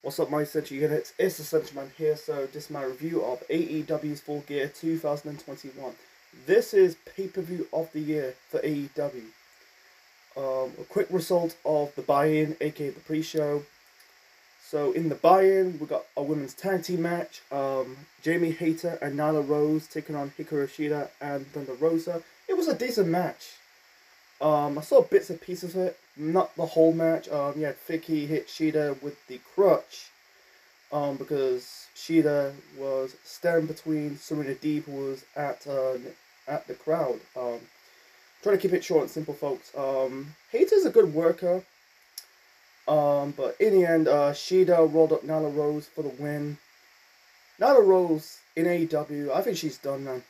What's up, my Essential Units? It's Essential Man here. So this is my review of AEW's Full Gear 2021. This is pay-per-view of the year for AEW. A quick result of the buy-in, aka the pre-show. So in the buy-in, we got a women's tag team match. Jamie Hayter and Nyla Rose taking on Hikaru Shida and Thunder Rosa. It was a decent match. I saw bits and pieces of it, not the whole match. You had Vicky hit Shida with the crutch, because Shida was standing between Serena Deeb, who was at the crowd. Trying to keep it short and simple, folks. Hayter's a good worker, but in the end, Shida rolled up Nyla Rose for the win. Nyla Rose in AEW, I think she's done, man.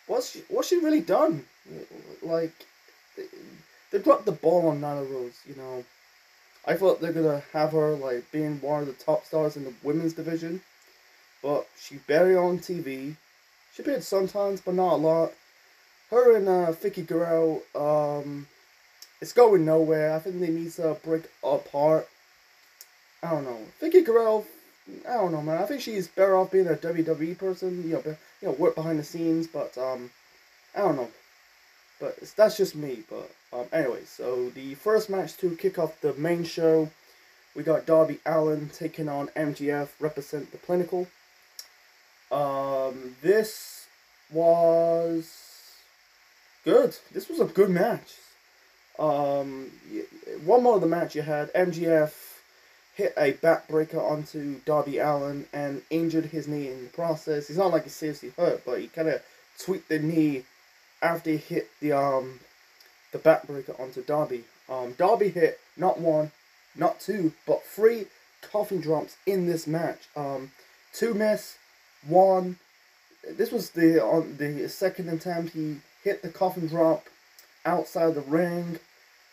What's she really done? Like, they dropped the ball on Nyla Rose, you know. I thought they're gonna have her, like, being one of the top stars in the women's division. But she's barely on TV. She appeared sometimes, but not a lot. Her and Vicky Guerrero, it's going nowhere. I think they need to break apart. I don't know. Vicky Guerrero, I don't know, man. I think she's better off being a WWE person, you know, work behind the scenes, but, I don't know. But that's just me, but, anyway, so the first match to kick off the main show, we got Darby Allin taking on MJF, represent the Clinical. This was good. This was a good match. One more of the match you had, MJF hit a backbreaker onto Darby Allin and injured his knee in the process. He's not like he's seriously hurt, but he kind of tweaked the knee after he hit the backbreaker onto Darby. Darby hit not one, not two, but three coffin drops in this match. Two miss, one. This was on the second attempt. He hit the coffin drop outside the ring,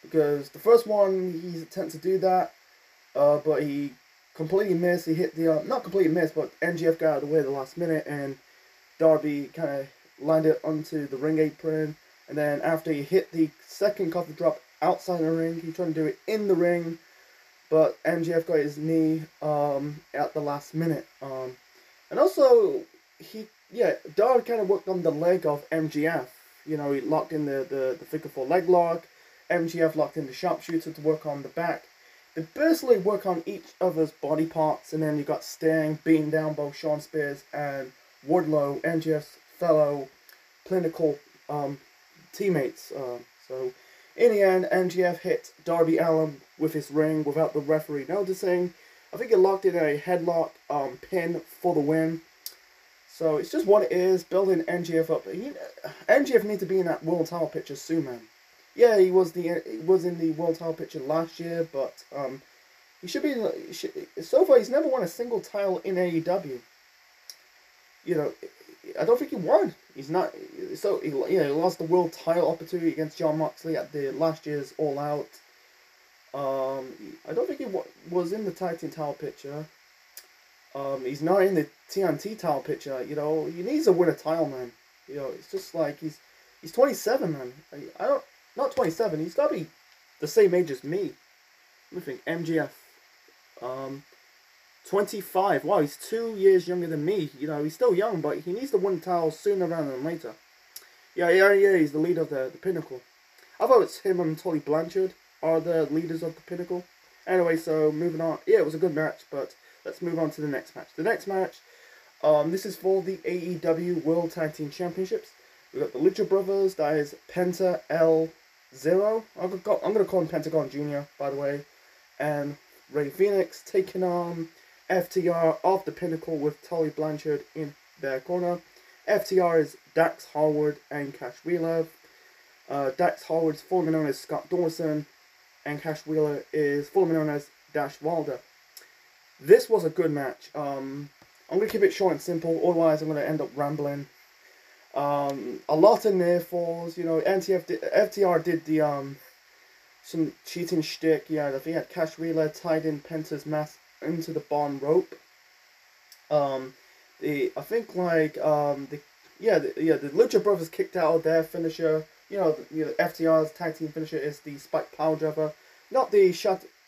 because the first one he attempted to do that. But he completely missed. He hit the, not completely missed, but MJF got out of the way at the last minute, and Darby kind of landed onto the ring apron. And then after he hit the second coffin drop outside the ring, he tried to do it in the ring, but MJF got his knee at the last minute. And also, Darby kind of worked on the leg of MJF. You know, he locked in the figure four leg lock. MJF locked in the sharpshooter to work on the back. They basically work on each other's body parts, and then you got Sting beating down both Shawn Spears and Wardlow, MJF's fellow Clinical teammates. So in the end, MJF hit Darby Allin with his ring without the referee noticing. I think he locked in a headlock pin for the win. So it's just what it is, building MJF up. MJF needs to be in that world title picture soon, man. Yeah, he was in the world title picture last year, but he should be. So far, he's never won a single title in AEW. You know, I don't think he won. He's not. So he lost the world title opportunity against Jon Moxley at the last year's All Out. I don't think he was in the tag team title picture. He's not in the TNT title picture. You know, he needs to win a title, man. You know, it's just like he's 27, man. I don't. Not 27, he's got to be the same age as me. Let me think, MJF. 25. Wow, he's 2 years younger than me. You know, he's still young, but he needs to win the title sooner rather than later. Yeah, he's the leader of the Pinnacle. I thought it's him and Tully Blanchard are the leaders of the Pinnacle. Anyway, so moving on. Yeah, it was a good match, but let's move on to the next match. The next match, this is for the AEW World Tag Team Championships. We've got the Lucha Brothers, that is Penta El Zero. I'm going to call him Pentagon Jr., by the way. And Rey Fenix taking on FTR of the Pinnacle with Tully Blanchard in their corner. FTR is Dax Harwood and Cash Wheeler. Dax Harwood is formerly known as Scott Dawson, and Cash Wheeler is formerly known as Dash Wilder. This was a good match. I'm going to keep it short and simple, otherwise I'm going to end up rambling. A lot of near falls, you know. FTR did the some cheating shtick. Yeah, I think he had Cash Wheeler tied in Penta's mask into the barn rope. The Lucha Brothers kicked out of their finisher. You know, FTR's tag team finisher is the Spike Power Driver, not the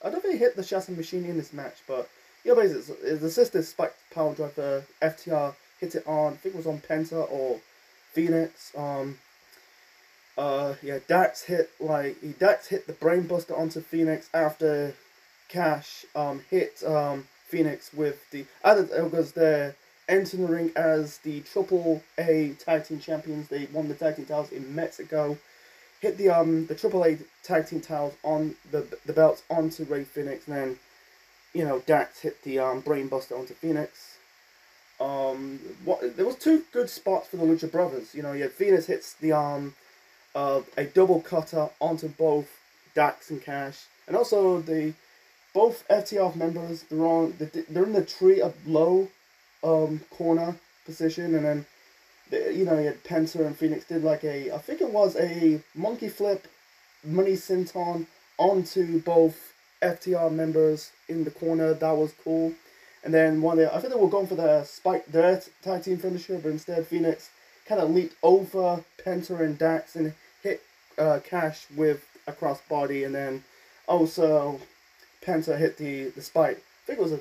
I don't think he hit the Shattering Machine in this match, but yeah, basically, it's assisted Spike Power Driver. FTR hit it on, I think it was on Penta or Phoenix. Yeah, Dax hit the Brainbuster onto Phoenix after Cash hit Phoenix with the other Elgas there entering the ring as the Triple A Tag Team Champions. They won the tag team titles in Mexico. Hit the Triple A Tag Team titles on the belts onto Rey Fenix, and then Dax hit the Brainbuster onto Phoenix. There was two good spots for the Lucha Brothers. You had Phoenix hits the a double cutter onto both Dax and Cash, and also both FTR members. They're in the tree up low, corner position, and then you had Penta and Phoenix did I think it was a monkey flip, money senton onto both FTR members in the corner. That was cool. And then I think they were going for their tag team finisher, but instead Phoenix kind of leaped over Penta and Dax and hit Cash with a crossbody, and then also Penta hit the spike. I think it was a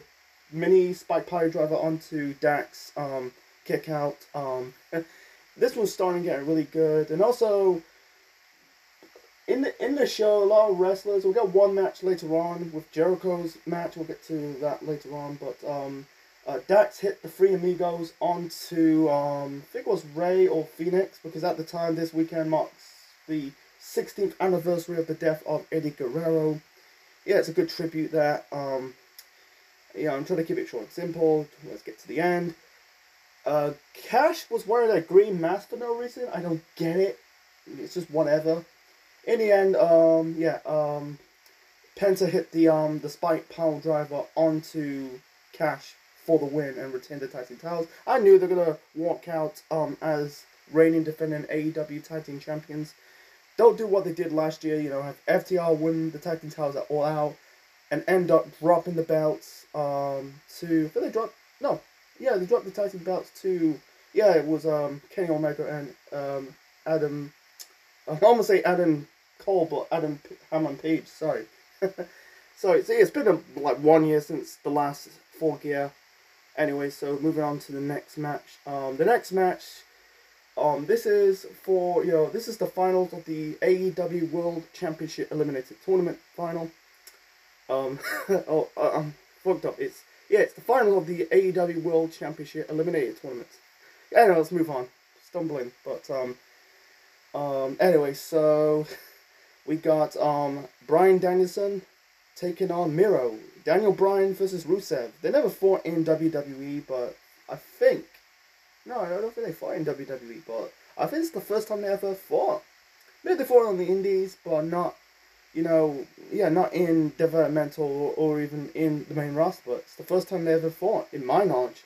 mini spike pile driver onto Dax, kick out. This was starting to get really good, and also in the show, a lot of wrestlers. We'll get one match later on with Jericho's match. We'll get to that later on, but Dax hit the Three Amigos onto I think it was Rey or Phoenix, because at the time this weekend marks the 16th anniversary of the death of Eddie Guerrero. Yeah, it's a good tribute there. Yeah, I'm trying to keep it short and simple. Let's get to the end. Cash was wearing a green mask for no reason. I don't get it. It's just whatever. In the end, Penta hit the spike power driver onto Cash for the win and retain the tag team titles. I knew they were gonna walk out as reigning defending AEW tag team champions. Don't do what they did last year. Have FTR win the tag team titles at All Out and end up dropping the belts to. They dropped they dropped the tag team belts to. Yeah, it was Kenny Omega and Adam. I'm gonna say Adam Cole, but Adam Hammond Page. Sorry. Sorry. So it's been 1 year since the last Full Gear. Anyway, so moving on to the next match. The next match, this is for this is the finals of the AEW World Championship Eliminated Tournament final. I'm fucked up. It's the final of the AEW World Championship Eliminated Tournament. Anyway, let's move on. Stumbling, but anyway, so we got Bryan Danielson taking on Miro. Daniel Bryan versus Rusev. They never fought in WWE, but I don't think they fought in WWE, but I think it's the first time they ever fought. Maybe they fought on the indies, but not, not in developmental or even in the main roster, but it's the first time they ever fought, in my knowledge.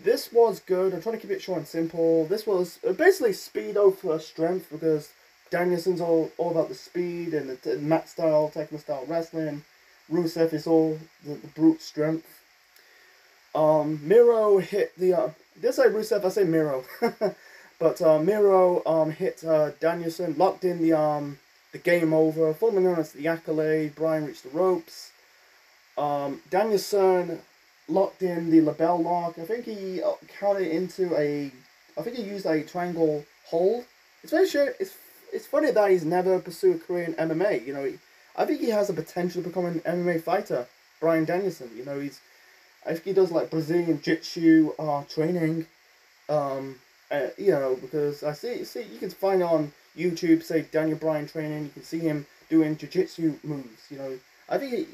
This was good. I'm trying to keep it short and simple. This was basically speed over strength, because Danielson's all about the speed and the mat style, Tekno style wrestling. Rusev is all the brute strength. Miro hit the. Did I say Rusev? I say Miro. But Miro hit Danielson, locked in the game over, formerly known as the Accolade. Bryan reached the ropes. Danielson locked in the label lock. I think he counted into I think he used a triangle hold. It's very sure. It's funny that he's never pursued a career in MMA. I think he has the potential to become an MMA fighter. Bryan Danielson. I think he does Brazilian Jiu-Jitsu training. Because I see you can find on YouTube, say Daniel Bryan training. You can see him doing Jiu-Jitsu moves. I think he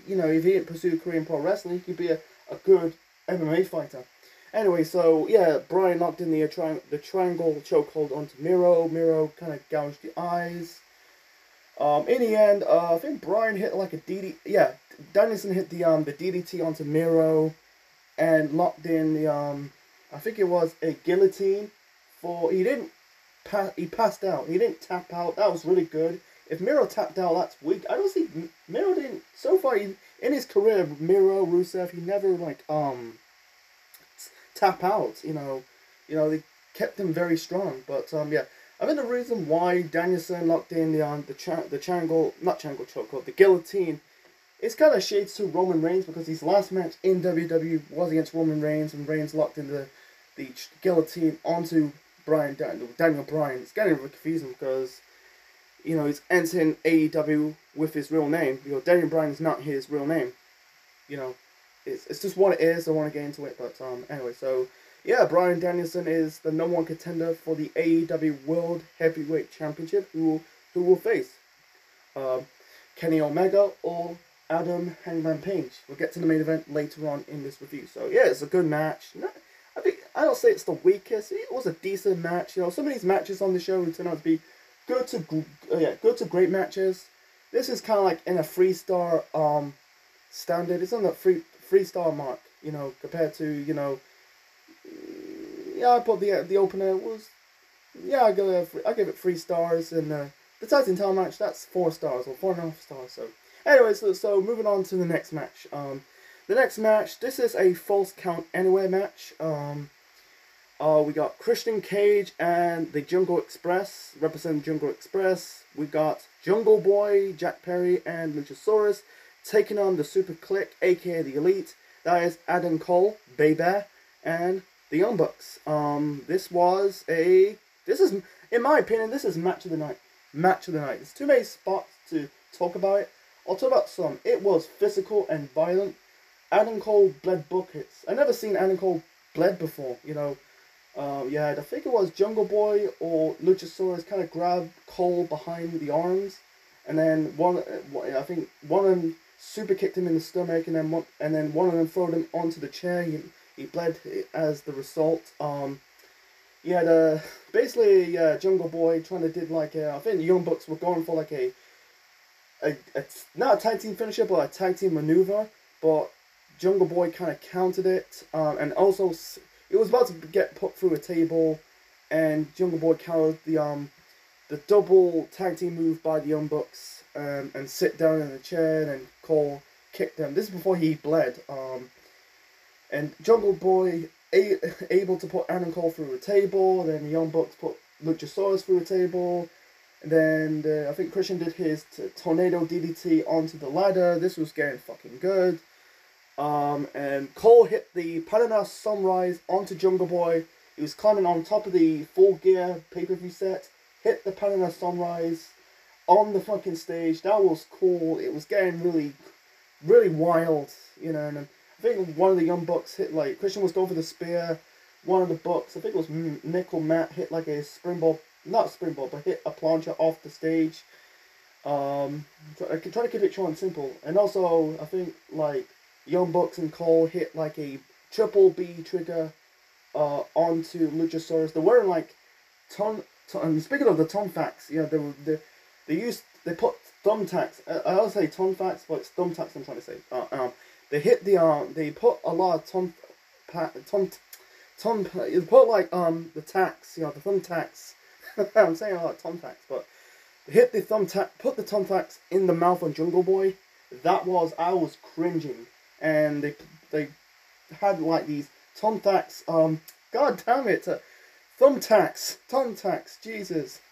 if he didn't pursue a career in pro wrestling, he could be a good MMA fighter. Anyway, so yeah, Bryan locked in the triangle chokehold onto Miro. Miro kind of gouged the eyes. In the end, I think Bryan hit a DDT. Yeah, Danielson hit the DDT onto Miro, and locked in the I think it was a guillotine. He passed out. He didn't tap out. That was really good. If Miro tapped out, that's weak. I don't see Miro didn't so far in his career. Miro, Rusev, he never tap out. They kept him very strong. But yeah, I think the reason why Danielson locked in the triangle, not triangle chokehold, the guillotine, it's kind of shades to Roman Reigns because his last match in WWE was against Roman Reigns, and Reigns locked in the guillotine onto Daniel Bryan. It's getting really confusing because, you know, he's entering AEW with his real name. You know, Daniel Bryan is not his real name. You know, it's just what it is. I want to get into it, but anyway, so yeah, Bryan Danielson is the #1 contender for the AEW World Heavyweight Championship. Who will face Kenny Omega or Adam Hangman Page. We'll get to the main event later on in this review. So yeah, it's a good match. I don't say it's the weakest. It was a decent match. You know, some of these matches on the show turn out to be good to great matches. This is kind of like in a 3-star standard. It's on the 3-star mark. You know, compared to, you know, yeah, I put the opener was, yeah, I give it 3 stars, and the tag team title match, that's 4 stars or 4.5 stars. So anyway, so moving on to the next match. The next match, this is a Falls Count Anywhere match. We got Christian Cage and the Jungle Express, representing Jungle Express. We got Jungle Boy, Jack Perry, and Luchasaurus taking on the Super Clique, aka the Elite. That is Adam Cole, Baby, and the Young Bucks. This is, in my opinion, this is match of the night. Match of the night. There's too many spots to talk about it. I'll talk about some. It was physical and violent. Adam Cole bled buckets. I never seen Adam Cole bled before, you know. Yeah, I think it was Jungle Boy or Luchasaurus kind of grabbed Cole behind the arms, and then I think one of them super kicked him in the stomach, and then one of them threw him onto the chair. He bled as the result. Basically Jungle Boy trying to did like I think the Young Bucks were going for like a not a tag team finisher, but a tag team maneuver, but Jungle Boy kind of countered it, and also it was about to get put through a table, and Jungle Boy countered the double tag team move by the Young Bucks, and sit down in the chair, and Cole kicked them. This is before he bled, and Jungle Boy able to put Adam Cole through a table, then the Young Bucks put Luchasaurus through a table, and then I think Christian did his tornado DDT onto the ladder. This was getting fucking good. And Cole hit the Panama Sunrise onto Jungle Boy. He was climbing on top of the Full Gear pay-per-view set, hit the Panama Sunrise on the fucking stage. That was cool. It was getting really, really wild, you know. And I think one of the Young Bucks hit, like, Christian was going for the spear. One of the Bucks, I think it was Nick or Matt, hit like a springboard, not springboard, but hit a plancha off the stage. Trying to keep it short and simple. And also, I think, like, Young Bucks and Cole hit like a triple B trigger onto Luchasaurus. They're wearing like speaking of the Tomfax, yeah, they put thumbtacks. I always say Tomfax, but it's thumbtacks I'm trying to say. They put a lot of you put like the tacks, you know, the thumbtacks. I'm saying a lot of thumbtacks, but they hit the put the thumbtacks in the mouth on Jungle Boy. I was cringing. And they had like these thumbtacks, god damn it, thumbtacks, Jesus.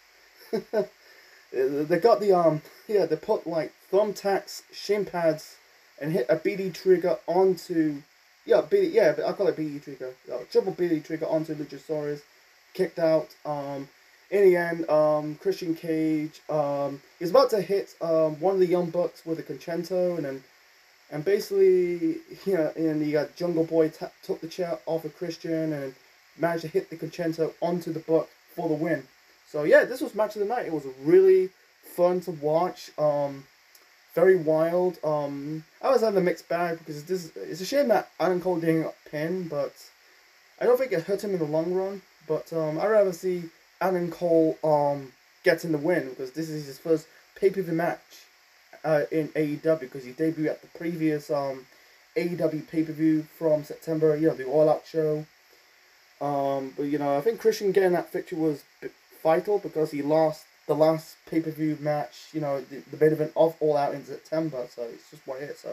They got they put like thumbtacks, shin pads, and hit a BD trigger onto, I call it BD trigger, triple BD trigger onto Luchasaurus, kicked out. In the end, Christian Cage, he was about to hit one of the Young Bucks with a concerto, and basically, and you got Jungle Boy took the chair off of Christian and managed to hit the concerto onto the Buck for the win. So yeah, this was match of the night. It was really fun to watch. Very wild. I was having a mixed bag because it's a shame that Adam Cole didn't get pinned, but I don't think it hurt him in the long run. But I'd rather see Adam Cole getting the win because this is his first pay-per-view match in AEW, because he debuted at the previous AEW pay-per-view from September, the All Out show. But I think Christian getting that victory was vital because he lost the last pay-per-view match, the main event of All Out in September, so it's just what it is.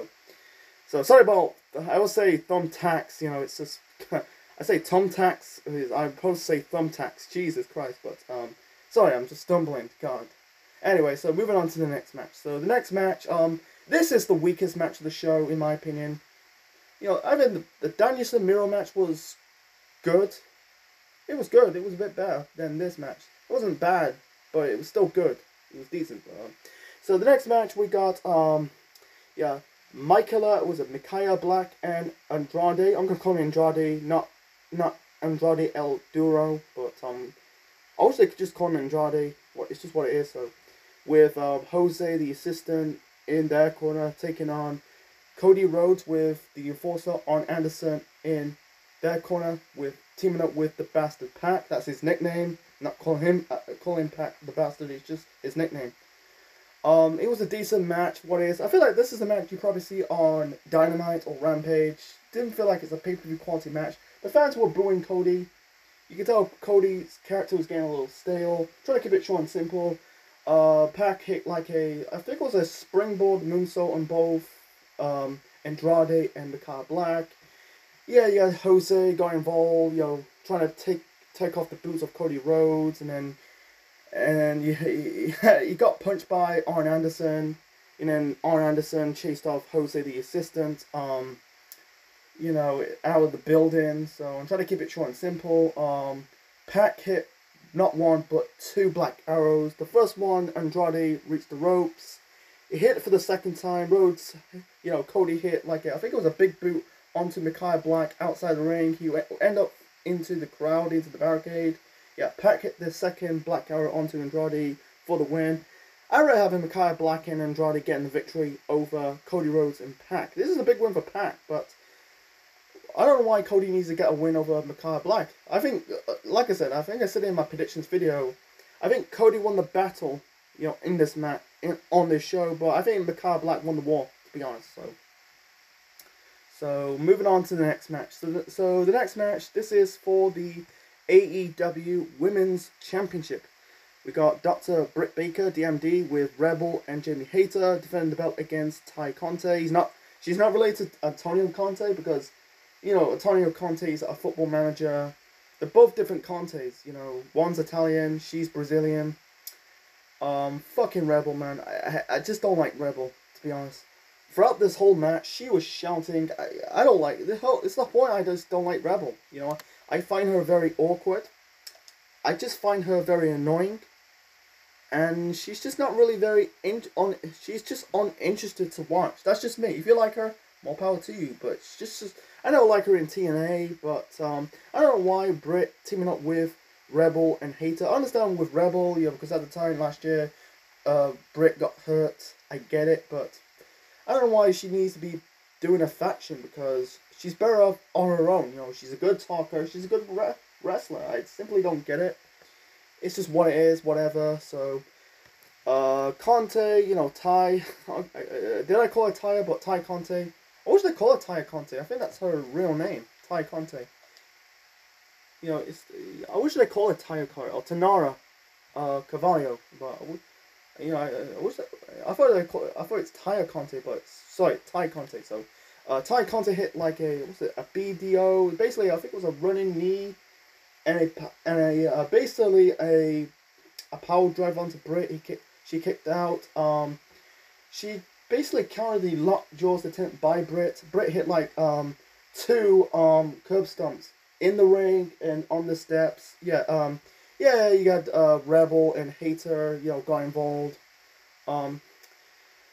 So sorry about, I will say thumbtacks, it's just, I say thumbtacks, I'm supposed to say thumbtacks, Jesus Christ, but, sorry, I'm just stumbling, God. Anyway, so moving on to the next match. So the next match, This is the weakest match of the show, in my opinion. You know, I think the Danielson Miro match was good. It was good. It was a bit better than this match. It wasn't bad, but it was still good. It was decent. So the next match we got, yeah, was it Micaiah Black and Andrade? I'm gonna call him Andrade, not Andrade El Duro, but I wish they could just call him Andrade. It's just what it is. So with Jose, the assistant, in their corner, taking on Cody Rhodes with the Enforcer, Arn Anderson in their corner, with teaming up with the Bastard Pac. That's his nickname. Not calling him Pac the Bastard. It's just his nickname. It was a decent match. I feel like this is a match you probably see on Dynamite or Rampage. Didn't feel like it's a pay-per-view quality match. The fans were booing Cody. You could tell Cody's character was getting a little stale. Trying to keep it short and simple. Pac hit like I think it was a springboard moonsault on both Andrade and Micaiah Black. Yeah, Jose got involved, trying to take off the boots of Cody Rhodes, and he got punched by Arn Anderson, and then Arn Anderson chased off Jose, the assistant, out of the building. So I'm trying to keep it short and simple. Pac hit not one but two black arrows. The first one, Andrade reached the ropes. He hit for the second time. Rhodes, Cody hit I think it was a big boot onto Micaiah Black outside the ring. He end up into the crowd, into the barricade. Yeah, Pac hit the second black arrow onto Andrade for the win. I really having Micaiah Black and Andrade getting the victory over Cody Rhodes and Pac. This is a big win for Pac, but I don't know why Cody needs to get a win over Micaiah Black. I think, like I said in my predictions video, I think Cody won the battle, in this match, on this show, but I think Micaiah Black won the war, to be honest. So moving on to the next match. So the next match, this is for the AEW Women's Championship. We got Dr. Britt Baker, DMD, with Rebel and Jamie Hayter defending the belt against Ty Conte. She's not related to Antonio Conte because, Antonio Conte is a football manager. They're both different Contes. One's Italian, she's Brazilian. Fucking Rebel, man. I just don't like Rebel, to be honest. Throughout this whole match, she was shouting. I don't like it's the point. I just don't like Rebel. I find her very awkward. I just find her very annoying, and she's just not really she's just uninterested to watch. That's just me. If you like her, more power to you. But she's just I don't like her in TNA. But I don't know why Britt teaming up with Rebel and Hayter. I understand with Rebel, because at the time last year, Britt got hurt. I get it, but I don't know why she needs to be doing a faction, because she's better off on her own. She's a good talker. She's a good wrestler. I simply don't get it. It's just what it is, whatever. So, Conte, Ty. Did I call her Ty, but Ty Conte? I wish they call her Ty Conte. I think that's her real name, Ty Conte. I wish they call her Ty Conte or Tanara Cavallo, but I wish I thought it's Ty Conte, but sorry, Ty Conte. So, Ty Conte hit a BDO. Basically, I think it was a running knee, and basically a power drive onto Britt. She kicked out. She basically countered the lockjaws attempt by Britt. Britt hit two curb stomps in the ring and on the steps. You got Rebel and Hayter, got involved.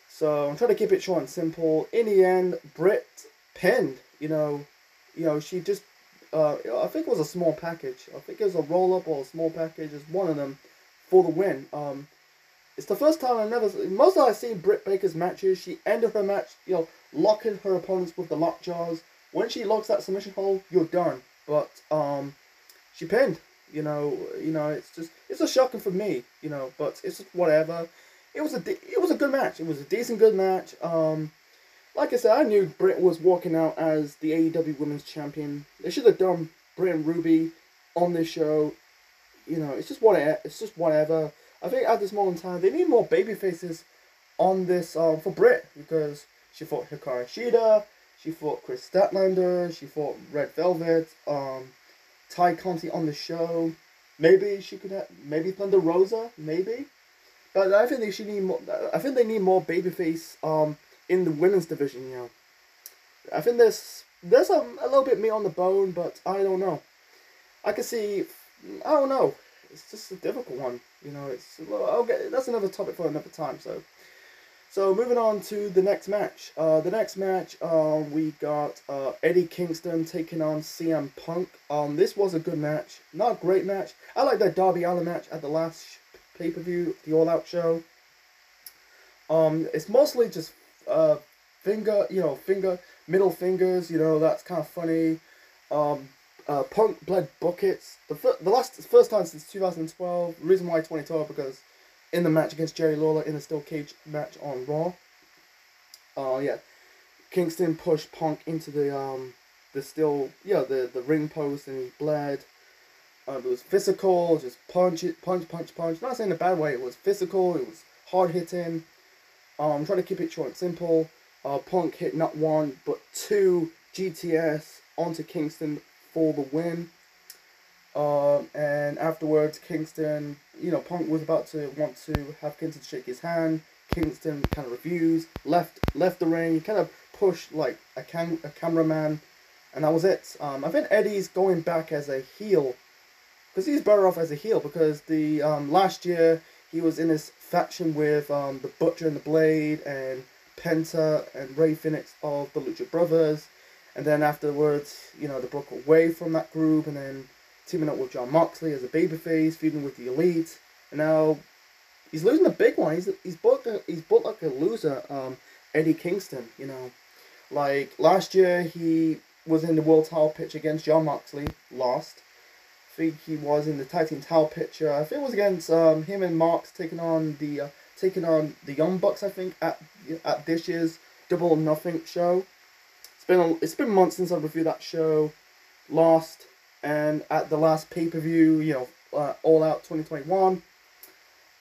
So I'm trying to keep it short and simple. In the end, Britt pinned. She just I think it was a small package. I think it was a roll up or a small package. It's one of them for the win. It's the first time most of I've seen Britt Baker's matches. She ended her match, locking her opponents with the lockjaws. When she locks that submission hold, you're done. But she pinned. It's just shocking for me. But it's just whatever. It was a good match. It was a decent good match. Like I said, I knew Britt was walking out as the AEW Women's Champion. They should have done Britt and Ruby on this show. It's just whatever. I think at this moment in time, they need more baby faces on this for Britt, because she fought Hikaru Shida, she fought Chris Statlander, she fought Red Velvet, Ty Conti on the show. Maybe she could have Thunder Rosa, maybe. But I think they need more babyface in the women's division. You know, I think there's a little bit meat on the bone, but I don't know. I can see. I don't know. It's just a difficult one. You know, it's that's another topic for another time. So moving on to the next match. The next match, we got Eddie Kingston taking on CM Punk. This was a good match, not a great match. I like that Darby Allin match at the last pay-per-view, the All Out show. It's mostly just middle fingers. You know, that's kind of funny. Punk bled buckets. The first time since 2012. Reason why 2012 because in the match against Jerry Lawler in the steel cage match on Raw. Yeah, Kingston pushed Punk into the ring post and he bled. It was physical, just punch. Not saying in a bad way. It was physical. It was hard hitting. Trying to keep it short and simple. Punk hit not one but two GTS onto Kingston for the win. And afterwards, Kingston, Punk was about to want to have Kingston shake his hand. Kingston kind of refused, left the ring. He kind of pushed like a cameraman, and that was it. I think Eddie's going back as a heel, because he's better off as a heel. Because the last year he was in his faction with the Butcher and the Blade and Penta and Rey Fenix of the Lucha Brothers, and then afterwards, they broke away from that group, and then teaming up with Jon Moxley as a babyface, feuding with the Elite, and now he's losing a big one. He's booked like a loser. Eddie Kingston, like last year he was in the world title picture against Jon Moxley, lost. I think he was in the tag team title picture. I think it was against him and Mox taking on the Young Bucks. I think at this year's Double or Nothing show. It's been months since I reviewed that show. Lost. And at the last pay-per-view, All Out 2021,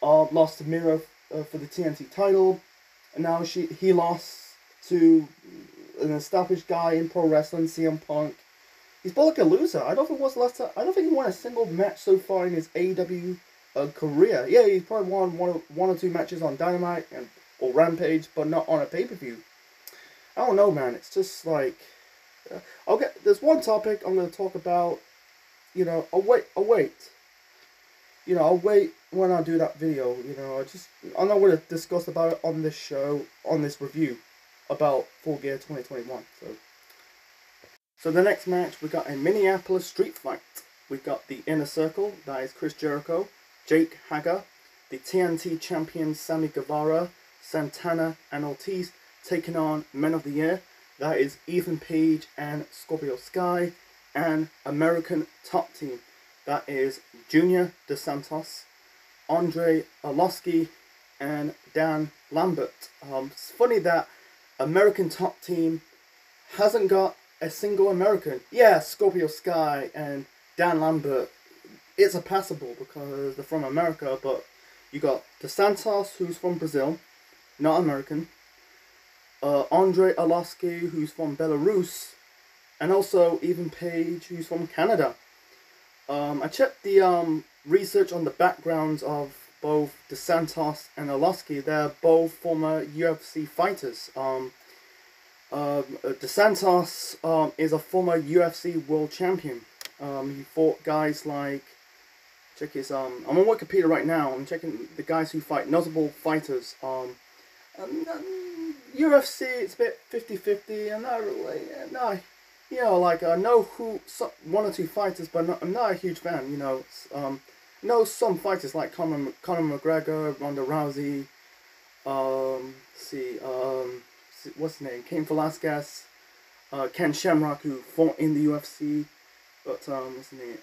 lost to Miro for the TNT title, and now he lost to an established guy in pro wrestling, CM Punk. He's both like a loser. I don't think he won a single match so far in his AEW career. Yeah, he's probably won one or two matches on Dynamite or Rampage, but not on a pay-per-view. I don't know, man. It's just like there's one topic I'm going to talk about. I'll wait. I'll wait when I do that video. I'm not going to discuss about it on this show, on this review, about Full Gear 2021. So the next match, we got a Minneapolis street fight. We got the Inner Circle, that is Chris Jericho, Jake Hager, the TNT champion Sammy Guevara, Santana, and Ortiz, taking on Men of the Year, that is Ethan Page and Scorpio Sky, and American Top Team, that is Junior DeSantos, Andre Arlovsky, and Dan Lambert. It's funny that American Top Team hasn't got a single American. Yeah, Scorpio Sky and Dan Lambert, it's a passable because they're from America, but you got DeSantos, who's from Brazil, not American, Andre Arlovsky, who's from Belarus, and also Ethan Page, who's from Canada. I checked the research on the backgrounds of both DeSantos and Arlovsky. They're both former UFC fighters. DeSantos is a former UFC world champion. He fought guys like, check his, I'm on Wikipedia right now. I'm checking the guys who fight, notable fighters. UFC, it's a bit 50-50, and not really, no. I know one or two fighters, but I'm not a huge fan. Know some fighters like Conor McGregor, Ronda Rousey. What's his name? Cain Velasquez, Ken Shamrock, who fought in the UFC. But what's his name?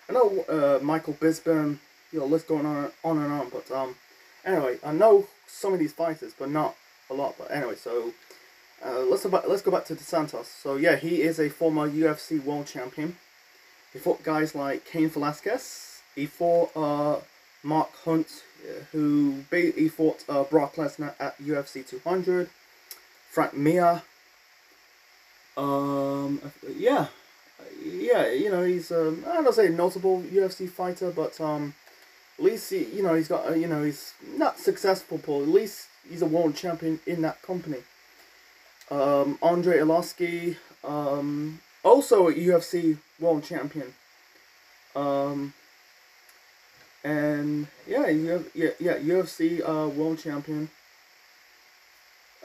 I know Michael Bisping. List going on and on. But anyway, I know some of these fighters, but not a lot. But anyway, so. Let's go back to DeSantos. So yeah, he is a former UFC world champion. He fought guys like Cain Velasquez. He fought Mark Hunt, he fought Brock Lesnar at UFC 200. Frank Mir. Yeah, he's I don't say a notable UFC fighter, but at least he's got he's not successful, but at least he's a world champion in that company. Andre Arlovski, also a UFC world champion. And yeah, UFC world champion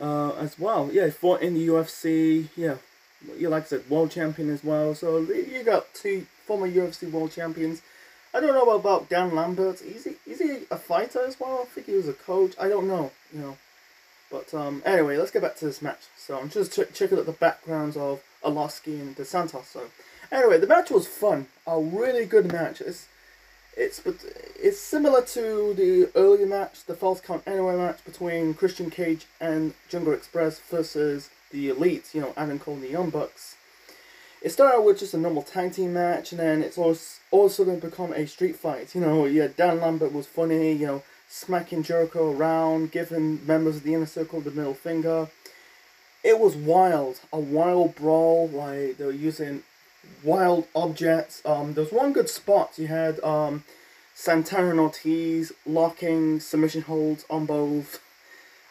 as well. Yeah, he fought in the UFC. Yeah, like I said, world champion as well. So you got two former UFC world champions. I don't know about Dan Lambert. Is he a fighter as well? I think he was a coach. I don't know. But anyway, let's get back to this match. So I'm just checking out the backgrounds of Arlovski and Dos Santos. So anyway, the match was fun. A really good match. It's similar to the earlier match, the Falls Count Anywhere match between Christian Cage and Jungle Express versus the Elite, Adam Cole and the Young Bucks. It started out with just a normal tag team match, and then it's also going to become a street fight. Dan Lambert was funny, smacking Jericho around, giving members of the Inner Circle the middle finger. It was wild, a wild brawl. Like they were using wild objects. There was one good spot. You had Santana and Ortiz locking submission holds on both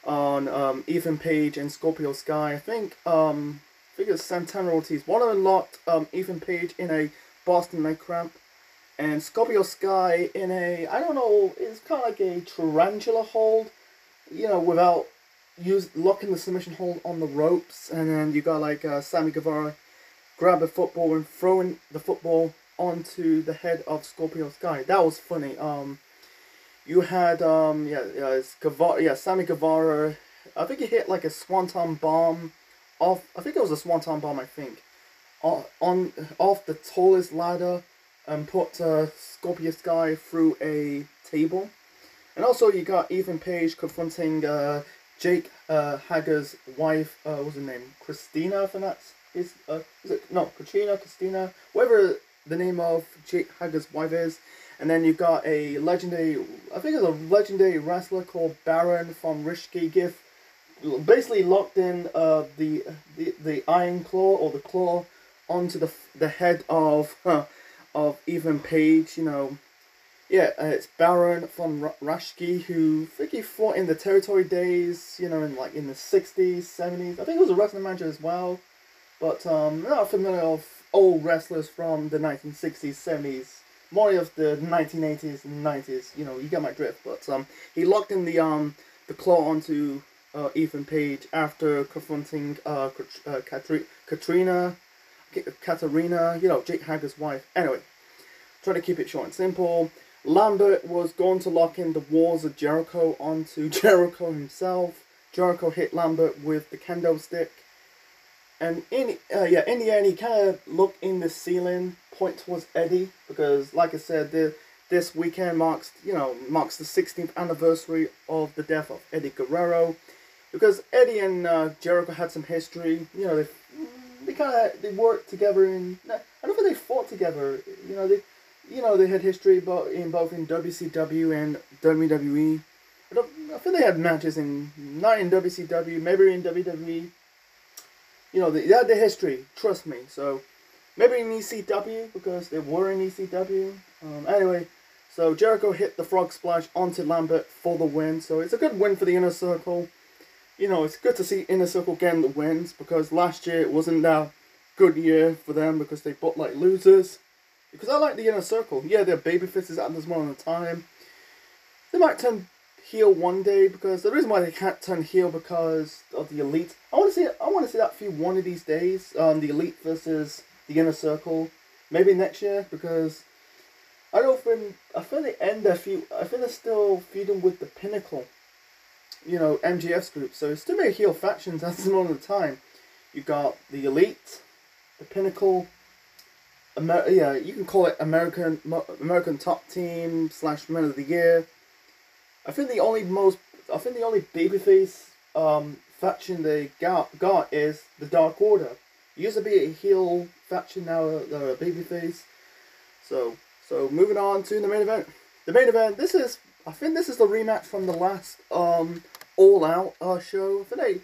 on Ethan Page and Scorpio Sky. I think it was Santana and Ortiz. One of them locked Ethan Page in a Boston leg cramp, and Scorpio Sky in a, I don't know, it's kind of like a tarantula hold, without locking the submission hold on the ropes. And then you got like Sammy Guevara grab a football and throwing the football onto the head of Scorpio Sky. That was funny. You had Sammy Guevara. I think he hit like a swanton bomb off. I think it was a swanton bomb. I think off the tallest ladder and put Scorpio Sky through a table. And also you got Ethan Page confronting Jake Hager's wife. What's her name? Christina. I think that's. Is it no Katrina, Christina, whatever the name of Jake Hager's wife is. And then you got a legendary, I think it's a legendary wrestler called Baron from Rishki Gift, basically locked in the iron claw or the claw onto the head of Ethan Page. It's Baron from Rashki, who I think he fought in the territory days, in the 60s, 70s. I think he was a wrestling manager as well. But I'm not familiar of old wrestlers from the 1960s, 70s, more of the 1980s and 90s. You get my drift. But he locked in the claw onto Ethan Page after confronting Katarina, Jake Hager's wife. Anyway, try to keep it short and simple. Lambert was going to lock in the walls of Jericho onto Jericho himself. Jericho hit Lambert with the kendo stick. And in the end, he kind of looked in the ceiling, point towards Eddie, because, like I said, this weekend marks the 16th anniversary of the death of Eddie Guerrero, because Eddie and Jericho had some history. They worked together I don't think they fought together. They had history, but in WCW and WWE. I think they had matches not in WCW, maybe in WWE. They had the history, trust me. So, maybe in ECW, because they were in ECW. Anyway, so Jericho hit the frog splash onto Lambert for the win. So, it's a good win for the Inner Circle. It's good to see Inner Circle getting the wins, because last year it wasn't that good year for them, because they booked like losers. Because I like the Inner Circle. Yeah, they're babyfaces at this moment in time. They might turn heel one day, because the reason why they can't turn heel because of the Elite. I want to see that feud one of these days. The Elite versus the Inner Circle, maybe next year, because I think they end their feud. I think they're still feuding with the Pinnacle, MGF's group. So it's still many heel factions at this moment of time. You got the Elite, the Pinnacle. You can call it American Top Team / Men of the Year. I think the only babyface faction they got is the Dark Order. It used to be a heel faction, now they're a babyface. So moving on to the main event. The main event. I think this is the rematch from the last All Out show. I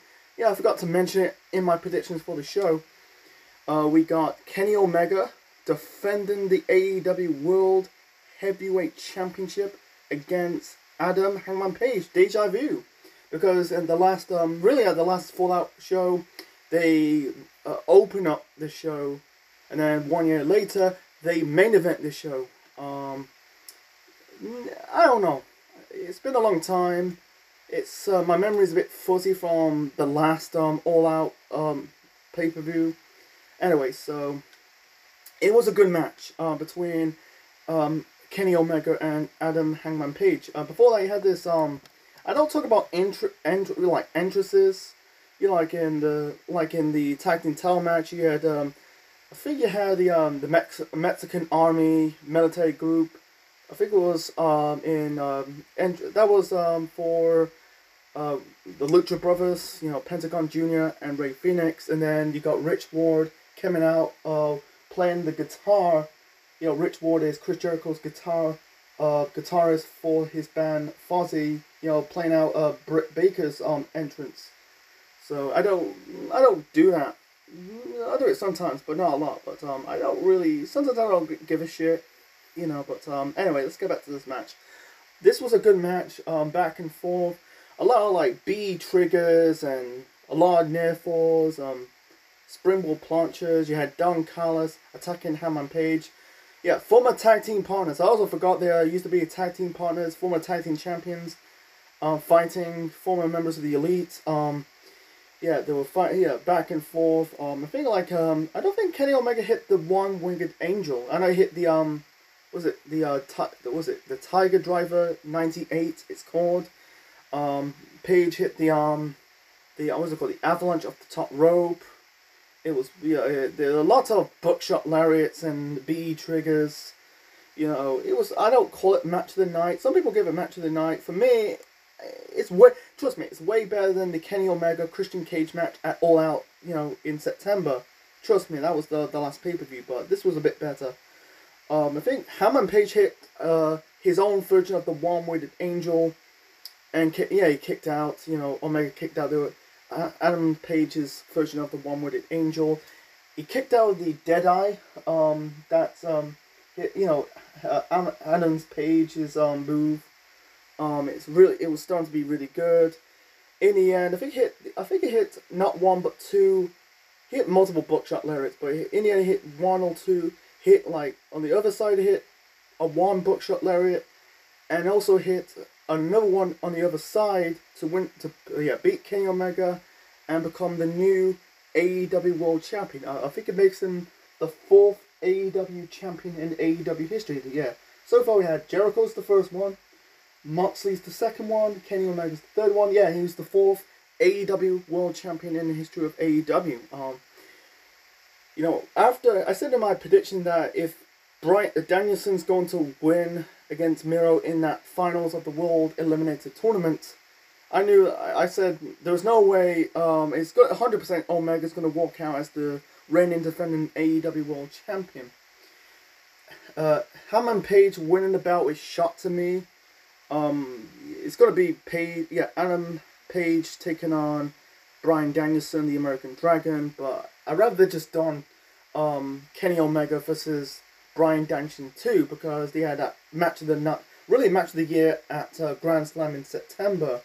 forgot to mention it in my predictions for the show. We got Kenny Omega defending the AEW World Heavyweight Championship against Adam Hangman Page, Deja Vu. because in the last really at the last Fallout show, they open up the show, and then 1 year later they main event the show. I don't know. It's been a long time. It's my memory's a bit fuzzy from the last All Out pay-per-view. Anyway, so it was a good match between Kenny Omega and Adam Hangman Page. Before that, you had this I don't talk about entrances. You know, like in the tag team title match, you had I think you had the Mexican Army military group. I think it was that was for the Lucha Brothers, you know, Pentagon Jr. and Rey Fenix, and then you got Rich Ward coming out playing the guitar. You know, Rich Ward is Chris Jericho's guitarist for his band Fozzy. You know, playing out Britt Baker's entrance. So I don't do that. I do it sometimes, but not a lot. But I don't really. Sometimes I don't give a shit. You know. But anyway, let's get back to this match. This was a good match. Back and forth. A lot of like B triggers and a lot of near falls. Springboard planchas. You had Don Callis attacking Hangman Page. Yeah, former tag team partners. I also forgot they used to be tag team partners. Former tag team champions. Fighting former members of the Elite. Yeah, they were fighting. Yeah, back and forth. I think like I don't think Kenny Omega hit the one-winged angel. I know he hit the was it the Tiger Driver 98? It's called. Page hit the what's it called, the avalanche off the top rope. It was there were lots of buckshot lariats and B triggers. You know, it was, I don't call it match of the night. Some people give it match of the night. For me, it's trust me, it's way better than the Kenny Omega Christian Cage match at All Out, you know, in September. Trust me, that was the last pay-per-view, but this was a bit better. I think Hangman Page hit his own version of the one-winged angel, and he kicked out. You know, Omega kicked out Adam Page's version of the one-winged angel. He kicked out the Deadeye. You know, Adam Page's move. It was starting to be really good. In the end, I think he hit not one but two. He hit multiple buckshot lariats, but in the end he hit one or two. Hit like on the other side, he hit a one buckshot lariat, and also hit another one on the other side to beat Kenny Omega and become the new AEW World Champion. I think it makes him the 4th AEW champion in AEW history. Yeah. So far we had Jericho's the first one, Moxley's the second one, Kenny Omega's the third one. Yeah, he was the 4th AEW World Champion in the history of AEW. You know, after I said in my prediction that if Bryan Danielson's going to win against Miro in that finals of the World Eliminator Tournament, I said there was no way it's got 100% Omega's going to walk out as the reigning defending AEW World Champion. Hangman Page winning the belt is shot to me. It's going to be Adam Page taking on Bryan Danielson, the American Dragon, but I'd rather they just done Kenny Omega versus Bryan Danielson too, because they had that match of the year at Grand Slam in September.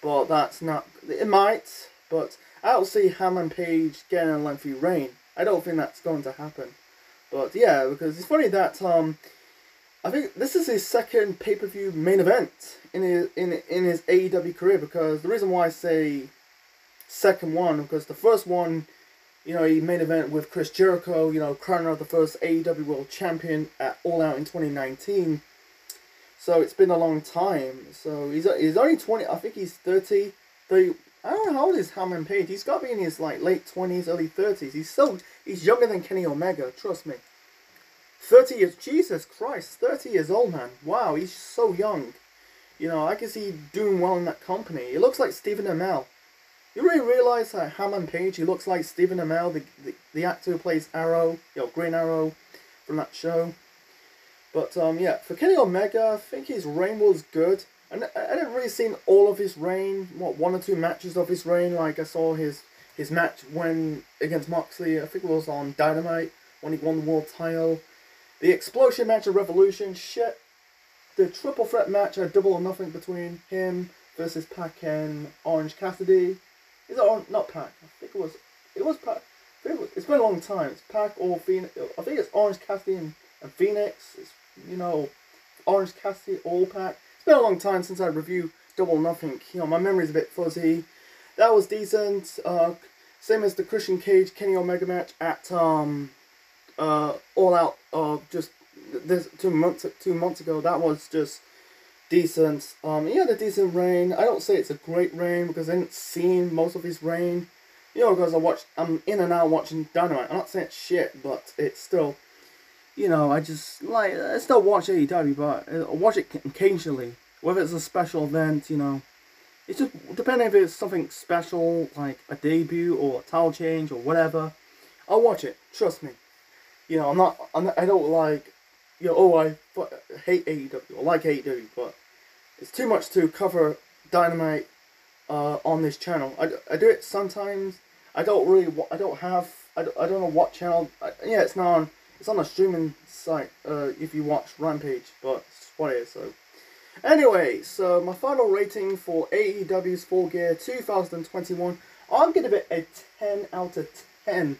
But that's not, it might, but I don't see Hangman Page getting a lengthy reign. I don't think that's going to happen. But yeah, because it's funny that I think this is his second pay-per-view main event in his AEW career, because the reason why I say second one, because the first one, you know, he main event with Chris Jericho, you know, crowning out the first AEW World Champion at All Out in 2019. So it's been a long time. So he's only 20. I think he's 30. I don't know how old is Hangman Page. He's got to be in his like late 20s, early 30s. He's younger than Kenny Omega. Trust me. 30 years. Jesus Christ, 30 years old, man. Wow, he's so young. You know, I can see he doing well in that company. He looks like Stephen Amell. You really realize that Hangman Page, he looks like Stephen Amell, the actor who plays Arrow, you know, Green Arrow from that show. But yeah, for Kenny Omega, I think his reign was good. And I didn't really see all of his reign. What, 1 or 2 matches of his reign? Like I saw his match when against Moxley. I think it was on Dynamite when he won the world title. The explosion match of Revolution, shit. The triple threat match at Double or Nothing between him, versus Pac and Orange Cassidy. Is it not Pac? I think it was. It was Pac. It's been a long time. It's Pac or Phoenix. I think it's Orange Cassidy and Phoenix. It's, you know, Orange Cassidy or Pac. It's been a long time since I reviewed Double or Nothing. You know, my memory's a bit fuzzy. That was decent. Same as the Christian Cage Kenny Omega match at All Out. Just this 2 months ago. That was just decent. He had a decent reign. I don't say it's a great reign because I didn't see most of his reign. You know, because I'm in and out watching Dynamite. I'm not saying it's shit, but it's still, you know, I still watch AEW, but I watch it occasionally. Whether it's a special event, you know, it's just, depending if it's something special, like a debut or a title change or whatever, I'll watch it, trust me. You know, I don't like, you know, oh, I hate AEW, I like AEW, but it's too much to cover Dynamite on this channel. I do it sometimes. I don't know what channel. Yeah, it's on a streaming site. If you watch Rampage, but it's what it is. So anyway, so my final rating for AEW's Full Gear 2021, I'm gonna give it a 10 out of 10.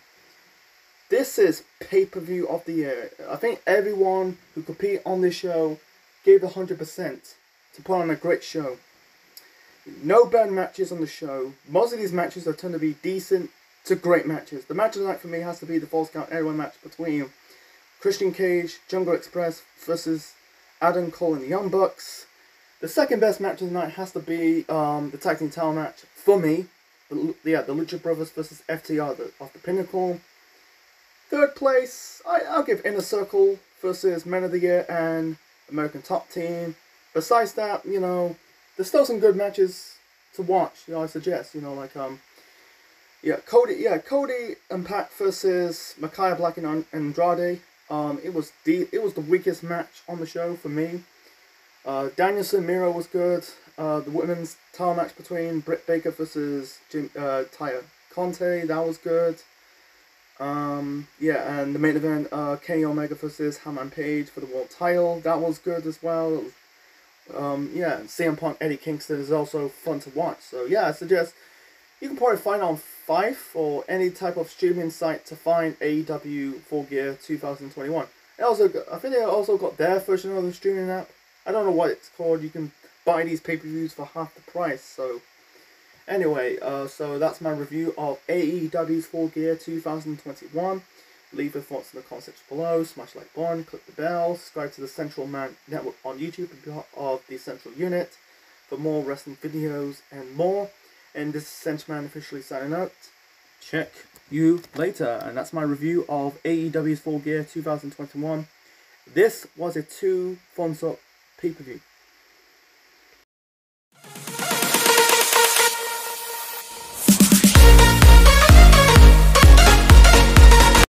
This is pay-per-view of the year. I think everyone who competed on this show gave 100% to put on a great show. No bad matches on the show. Most of these matches are tend to be decent to great matches. The match of the night for me has to be the Falls Count Anywhere match between Christian Cage, Jungle Express versus Adam Cole and the Young Bucks. The second best match of the night has to be the Tag Team title match for me. The Lucha Brothers versus FTR of the Pinnacle. Third place, I'll give Inner Circle versus Men of the Year and American Top Team. Besides that, you know, there's still some good matches to watch. You know, I suggest. You know, like Cody and Pac versus Micaiah Black and Andrade. It was the weakest match on the show for me. Danielson Miro was good. The women's title match between Britt Baker versus Taya Conte, that was good. Yeah, and the main event, Kenny Omega versus Hangman Page for the world title, that was good as well. Yeah, CM Punk Eddie Kingston is also fun to watch. So yeah, I suggest you can probably find on Fife or any type of streaming site to find AEW Full Gear 2021. I think they also got their version of the streaming app. I don't know what it's called. You can buy these pay-per-views for half the price. So anyway, so that's my review of AEW's Full Gear 2021. Leave your thoughts in the comments section below. Smash like button, click the bell, subscribe to the Central Man Network on YouTube and be part of the Central Unit for more wrestling videos and more. And this is Central Man officially signing out. Check you later. And that's my review of AEW's Full Gear 2021. This was a 2 thumbs up pay-per-view.